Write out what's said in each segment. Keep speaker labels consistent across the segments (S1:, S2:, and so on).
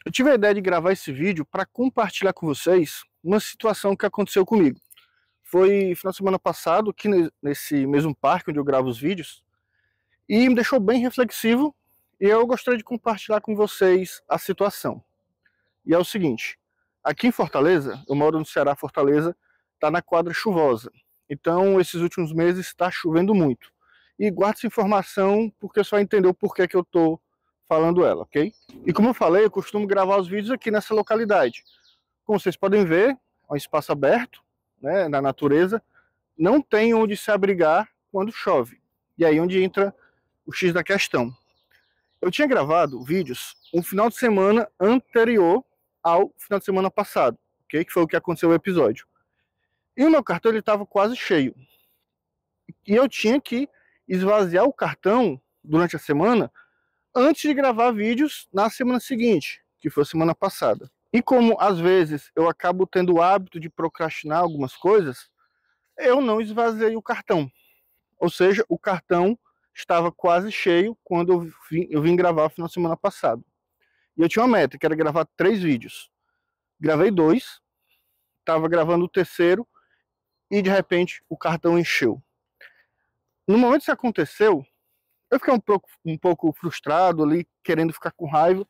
S1: Eu tive a ideia de gravar esse vídeo para compartilhar com vocês uma situação que aconteceu comigo. Foi final de semana passado, aqui nesse mesmo parque onde eu gravo os vídeos, e me deixou bem reflexivo, e eu gostaria de compartilhar com vocês a situação. E é o seguinte, aqui em Fortaleza, eu moro no Ceará, Fortaleza, está na quadra chuvosa. Então, esses últimos meses está chovendo muito. E guarda essa informação porque você vai entender o porquê que eu estou falando ela, ok? E como eu falei, eu costumo gravar os vídeos aqui nessa localidade. Como vocês podem ver, é um espaço aberto, né, na natureza, não tem onde se abrigar quando chove. E aí onde entra o X da questão. Eu tinha gravado vídeos um final de semana anterior ao final de semana passado, ok? Que foi o que aconteceu no episódio. E o meu cartão estava quase cheio. E eu tinha que esvaziar o cartão durante a semana antes de gravar vídeos na semana seguinte, que foi a semana passada. E como às vezes eu acabo tendo o hábito de procrastinar algumas coisas, eu não esvaziei o cartão. Ou seja, o cartão estava quase cheio quando eu vim gravar no final de semana passado. E eu tinha uma meta, que era gravar 3 vídeos. Gravei 2, estava gravando o terceiro e de repente o cartão encheu. No momento que isso aconteceu, eu fiquei um pouco frustrado ali, querendo ficar com raiva,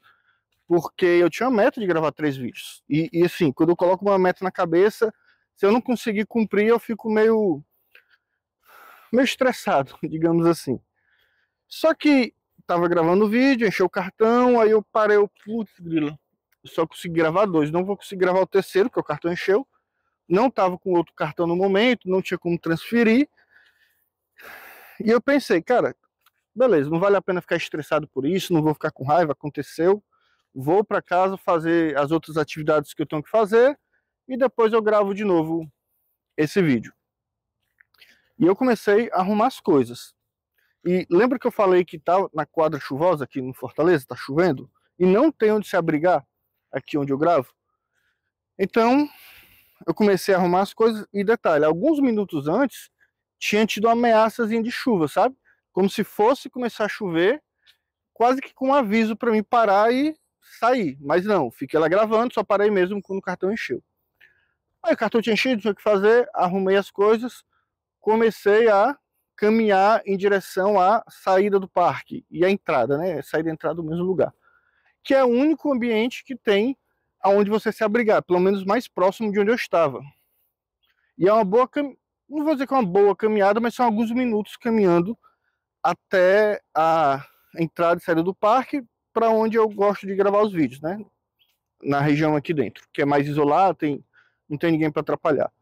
S1: porque eu tinha uma meta de gravar 3 vídeos. E assim, quando eu coloco uma meta na cabeça, se eu não conseguir cumprir, eu fico meio estressado, digamos assim. Só que tava gravando o vídeo, encheu o cartão, aí eu parei, putz, grila, só consegui gravar 2, não vou conseguir gravar o terceiro, porque o cartão encheu, não tava com outro cartão no momento, não tinha como transferir, e eu pensei, cara, beleza, não vale a pena ficar estressado por isso, não vou ficar com raiva, aconteceu, vou para casa fazer as outras atividades que eu tenho que fazer, e depois eu gravo de novo esse vídeo. E eu comecei a arrumar as coisas. E lembra que eu falei que tá na quadra chuvosa aqui no Fortaleza, tá chovendo, e não tem onde se abrigar aqui onde eu gravo? Então, eu comecei a arrumar as coisas, e detalhe, alguns minutos antes, tinha tido uma ameaçazinha de chuva, sabe? Como se fosse começar a chover, quase que com um aviso para mim parar e sair. Mas não, fiquei lá gravando, só parei mesmo quando o cartão encheu. Aí o cartão tinha enchido, não tinha o que fazer, arrumei as coisas, comecei a caminhar em direção à saída do parque e a entrada, né? Saída e entrada do mesmo lugar. Que é o único ambiente que tem aonde você se abrigar, pelo menos mais próximo de onde eu estava. E é uma boa, não vou dizer que é uma boa caminhada, mas são alguns minutos caminhando até a entrada e saída do parque, para onde eu gosto de gravar os vídeos, né? Na região aqui dentro, que é mais isolado, não tem ninguém para atrapalhar.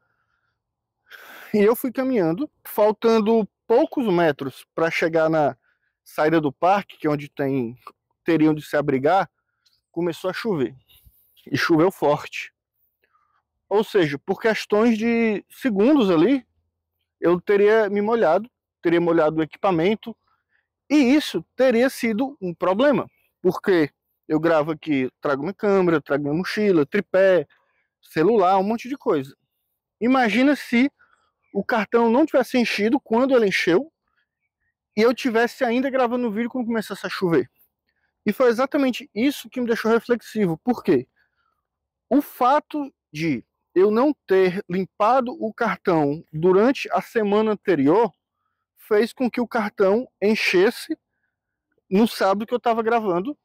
S1: E eu fui caminhando, faltando poucos metros para chegar na saída do parque, que é onde teriam de se abrigar, começou a chover. E choveu forte. Ou seja, por questões de segundos ali, eu teria me molhado, teria molhado o equipamento, e isso teria sido um problema, porque eu gravo aqui, trago minha câmera, trago minha mochila, tripé, celular, um monte de coisa. Imagina se o cartão não tivesse enchido quando ele encheu e eu tivesse ainda gravando o vídeo quando começasse a chover. E foi exatamente isso que me deixou reflexivo. Por quê? O fato de eu não ter limpado o cartão durante a semana anterior fez com que o cartão enchesse no sábado que eu estava gravando.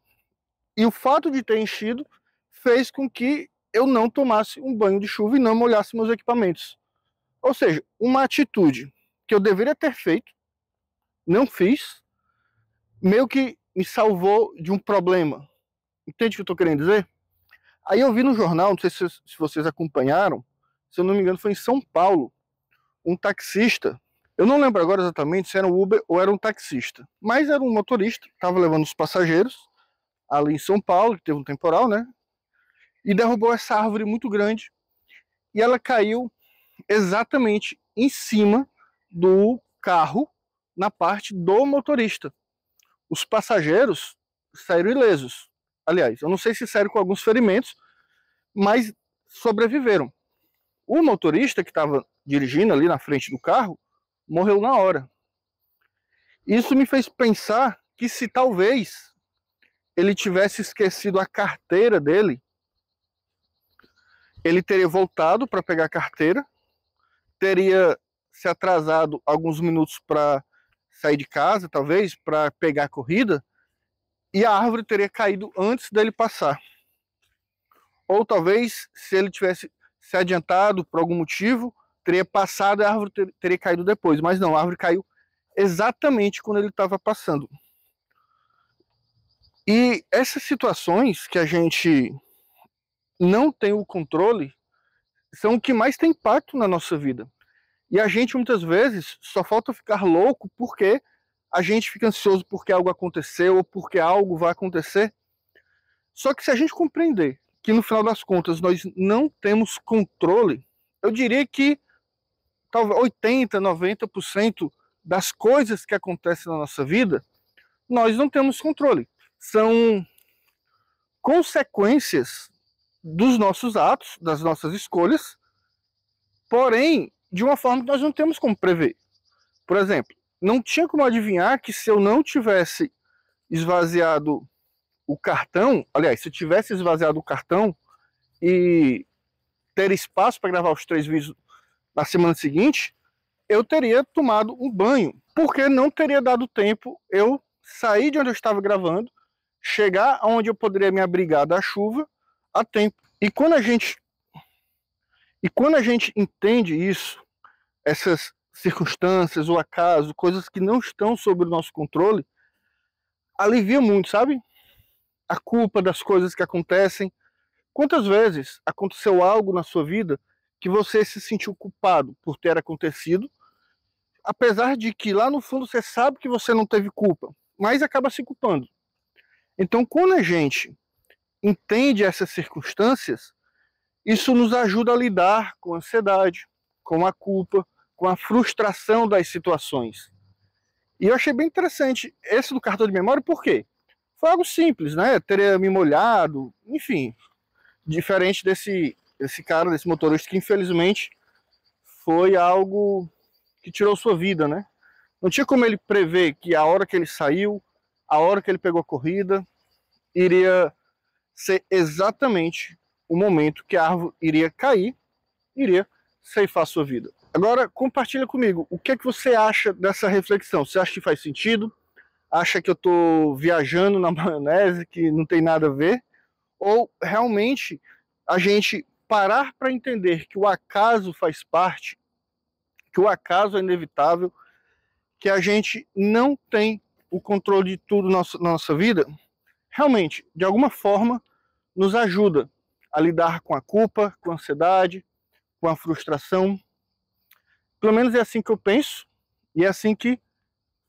S1: E o fato de ter enchido fez com que eu não tomasse um banho de chuva e não molhasse meus equipamentos. Ou seja, uma atitude que eu deveria ter feito, não fiz, meio que me salvou de um problema. Entende o que eu estou querendo dizer? Aí eu vi no jornal, não sei se vocês acompanharam, se eu não me engano foi em São Paulo, um taxista, eu não lembro agora exatamente se era um Uber ou era um taxista, mas era um motorista, estava levando os passageiros ali em São Paulo, que teve um temporal, né? E derrubou essa árvore muito grande e ela caiu exatamente em cima do carro, na parte do motorista. Os passageiros saíram ilesos. Aliás, eu não sei se saíram com alguns ferimentos, mas sobreviveram. O motorista que estava dirigindo ali na frente do carro morreu na hora. Isso me fez pensar que se talvez ele tivesse esquecido a carteira dele, ele teria voltado para pegar a carteira, teria se atrasado alguns minutos para sair de casa, talvez, para pegar a corrida, e a árvore teria caído antes dele passar. Ou talvez, se ele tivesse se adiantado por algum motivo, teria passado e a árvore teria caído depois. Mas não, a árvore caiu exatamente quando ele estava passando. E essas situações que a gente não tem o controle são o que mais tem impacto na nossa vida. E a gente muitas vezes só falta ficar louco porque a gente fica ansioso porque algo aconteceu ou porque algo vai acontecer. Só que se a gente compreender que no final das contas nós não temos controle, eu diria que talvez 80, 90% das coisas que acontecem na nossa vida, nós não temos controle. São consequências dos nossos atos, das nossas escolhas, porém, de uma forma que nós não temos como prever. Por exemplo, não tinha como adivinhar que se eu não tivesse esvaziado o cartão, aliás, se eu tivesse esvaziado o cartão e ter espaço para gravar os 3 vídeos na semana seguinte, eu teria tomado um banho, porque não teria dado tempo eu sair de onde eu estava gravando, chegar onde eu poderia me abrigar da chuva a tempo. E quando a gente entende isso, essas circunstâncias, o acaso, coisas que não estão sob o nosso controle, alivia muito, sabe? A culpa das coisas que acontecem. Quantas vezes aconteceu algo na sua vida que você se sentiu culpado por ter acontecido, apesar de que lá no fundo você sabe que você não teve culpa, mas acaba se culpando. Então, quando a gente entende essas circunstâncias, isso nos ajuda a lidar com a ansiedade, com a culpa, com a frustração das situações. E eu achei bem interessante esse do cartão de memória, por quê? Foi algo simples, né? Teria me molhado, enfim, diferente desse cara, desse motorista, que infelizmente foi algo que tirou sua vida, né? Não tinha como ele prever que a hora que ele saiu, a hora que ele pegou a corrida, iria ser exatamente o momento que a árvore iria cair, iria ceifar a sua vida. Agora, compartilha comigo, o que é que você acha dessa reflexão? Você acha que faz sentido? Acha que eu estou viajando na maionese, que não tem nada a ver? Ou realmente a gente parar para entender que o acaso faz parte, que o acaso é inevitável, que a gente não tem o controle de tudo na nossa vida, realmente, de alguma forma, nos ajuda a lidar com a culpa, com a ansiedade, com a frustração. Pelo menos é assim que eu penso e é assim que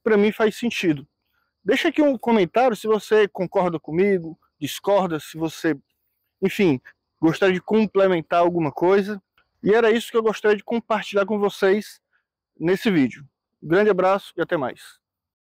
S1: para mim faz sentido. Deixa aqui um comentário se você concorda comigo, discorda, se você, enfim, gostaria de complementar alguma coisa. E era isso que eu gostaria de compartilhar com vocês nesse vídeo. Um grande abraço e até mais.